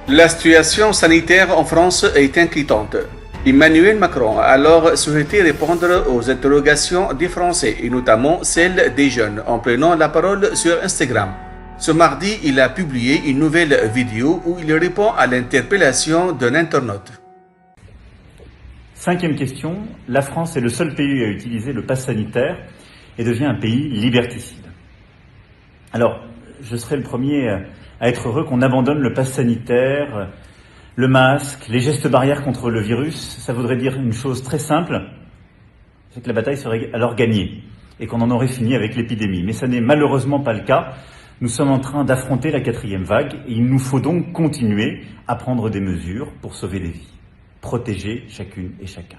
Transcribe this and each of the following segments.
La situation sanitaire en France est inquiétante. Emmanuel Macron a alors souhaité répondre aux interrogations des Français, et notamment celles des jeunes, en prenant la parole sur Instagram. Ce mardi, il a publié une nouvelle vidéo où il répond à l'interpellation d'un internaute. Cinquième question, la France est le seul pays à utiliser le pass sanitaire et devient un pays liberticide. Alors, je serai le premier à être heureux qu'on abandonne le pass sanitaire, le masque, les gestes barrières contre le virus. Ça voudrait dire une chose très simple, c'est que la bataille serait alors gagnée et qu'on en aurait fini avec l'épidémie. Mais ça n'est malheureusement pas le cas. Nous sommes en train d'affronter la 4e vague et il nous faut donc continuer à prendre des mesures pour sauver des vies, protéger chacune et chacun.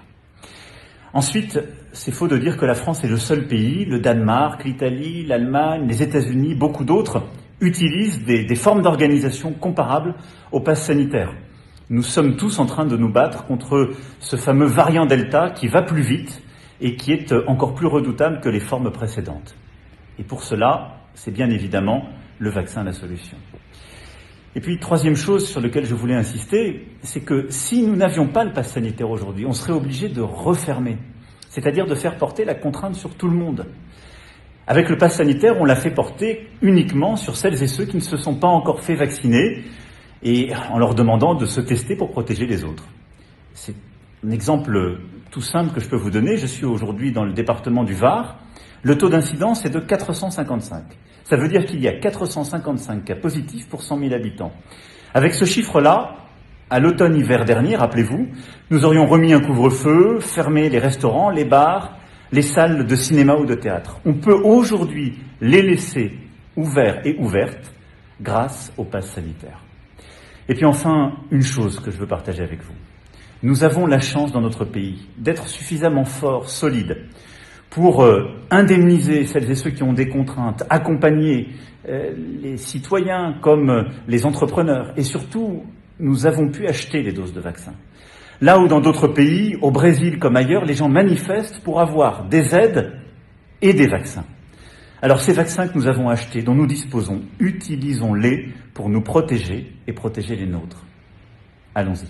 Ensuite, c'est faux de dire que la France est le seul pays. Le Danemark, l'Italie, l'Allemagne, les États-Unis, beaucoup d'autres utilisent des formes d'organisation comparables au pass sanitaire. Nous sommes tous en train de nous battre contre ce fameux variant Delta qui va plus vite et qui est encore plus redoutable que les formes précédentes. Et pour cela, c'est bien évidemment le vaccin la solution. Et puis, troisième chose sur laquelle je voulais insister, c'est que si nous n'avions pas le pass sanitaire aujourd'hui, on serait obligé de refermer, c'est-à-dire de faire porter la contrainte sur tout le monde. Avec le pass sanitaire, on l'a fait porter uniquement sur celles et ceux qui ne se sont pas encore fait vacciner et en leur demandant de se tester pour protéger les autres. C'est un exemple tout simple que je peux vous donner. Je suis aujourd'hui dans le département du Var. Le taux d'incidence est de 455. Ça veut dire qu'il y a 455 cas positifs pour 100 000 habitants. Avec ce chiffre-là, à l'automne-hiver dernier, rappelez-vous, nous aurions remis un couvre-feu, fermé les restaurants, les bars, les salles de cinéma ou de théâtre. On peut aujourd'hui les laisser ouverts et ouvertes grâce au pass sanitaire. Et puis enfin, une chose que je veux partager avec vous. Nous avons la chance dans notre pays d'être suffisamment forts, solides, pour indemniser celles et ceux qui ont des contraintes, accompagner les citoyens comme les entrepreneurs. Et surtout, nous avons pu acheter les doses de vaccins. Là où dans d'autres pays, au Brésil comme ailleurs, les gens manifestent pour avoir des aides et des vaccins. Alors ces vaccins que nous avons achetés, dont nous disposons, utilisons-les pour nous protéger et protéger les nôtres. Allons-y.